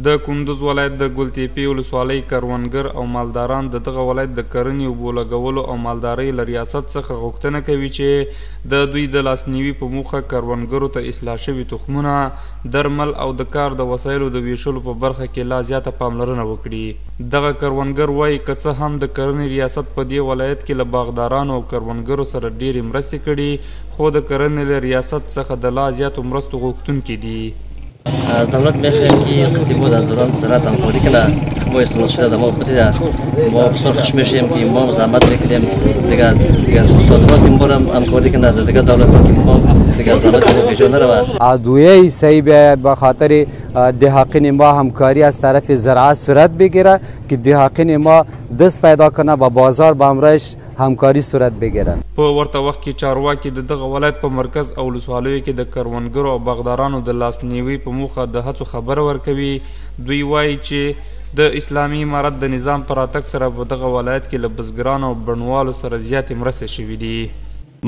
د کندوز ولایت د ګلتیپې ولسوالۍ کروندګر او مالداران د دغه ولایت د کرنې اوبو لګولو او مالدارۍ له ریاست څخه غوښتنه کوي چې د دوی د لاسنیوي په موخه کروندګرو ته اصلاح شوي تخمونه، درمل او د کار د وسایلو د ویشلو په برخه کې لا زیاته پاملرنه وکړي. دغه کروندګر وایي که څه هم د کرنې ریاست په دې ولایت کې له باغدارانو او کروندګرو سره ډېرې مرستې کړي، خو د کرنې له ریاست څخه د لا زیاتو مرستو غوښتونکي دي. از دولت میخوایم که قطعی در دوران زراعت همکاری کنه، تخم استفاده شده ما بده، ما بسیار خوش میشیم که ما زحمت میکنیم دیگه صادرات ما هم همکاری کنه، دیگه دولت که ما دیگه زحمت ما بیجا نروه. ادویه صحیح بیاید به خاطر دهقین ما همکاری از طرف زراعت صورت بگیره که دهقین ما دست پیدا کنه با بازار با امرش همکاری صورت بگیره. په ورته وخت کې چارواکي د دغه ولایت په مرکز او ولسوالیو کې د کروندګرو او باغدارانو د لاسنیوي په موخه د هڅو خبره ورکوي. دوی وایي چې د اسلامي امارت د نظام په راتګ سره په دغه ولایت کې له بزګرانو او بڼوالو سره زیاتې مرستې شوي دي.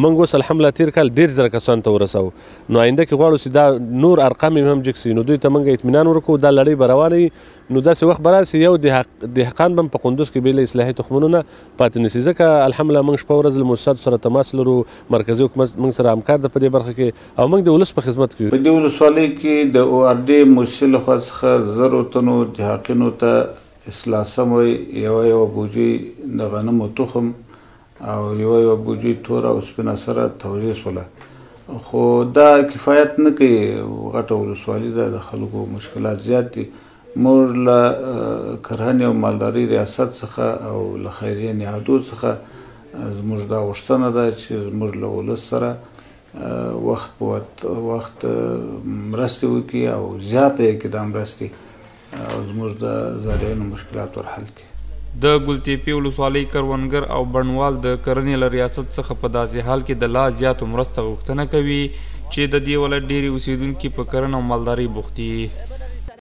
موږ اوس الحمدلله تیر کال ډېر زره کسانو ته ورسوو، نو آینده کې غواړو چې دا نور ارقام هم جګ سي، نو دوی ته موږ اطمینان ورکوو دا لړۍ به روانه وي. نو داسې وخت به راسي یو دهقان به هم په قندوز کې بې له اصلاحي تخمونو نه پاتې نه سي، ځکه الحمدلله موږ شپه ورځ له مؤسساتو سره تماس لرو، مرکزي حکومت موږ سره همکار ده په دې برخه کې او موږ د ولس په خدمت کې یو. په دې ولسوالۍ کې د ORD مؤسسې لخوا څخه 1000 تنو دهقانو ته اصلاح سوی یوه بوجۍ د غنمو تخم او یوه بوجۍ تور او سپینه سره توزیع شوله، خو دا کفایت نه کوي. غټه ولسوالي ده، د خلکو مشکلات زیات دي. موږ له کرهنې او مالدارۍ ریاست څخه او له خیریه نهادو څخه زموږ دا غوښتنه ده چې زموږ له ولس سره وخت په وخت مرستې وکړي او زیاته یې کړي دا مرستې او زموږ د زاریانو مشکلات ورحل کړي. د ګلتیپې ولسوالۍ کروندګر او بڼوال د کرنې له ریاست څخه په داسې حال کې د لا زیاتو مرسته غوښتنه کوي چې د دې ولایت ډېری اوسیدونکي په کرنه او مالدارۍ بوخت دي.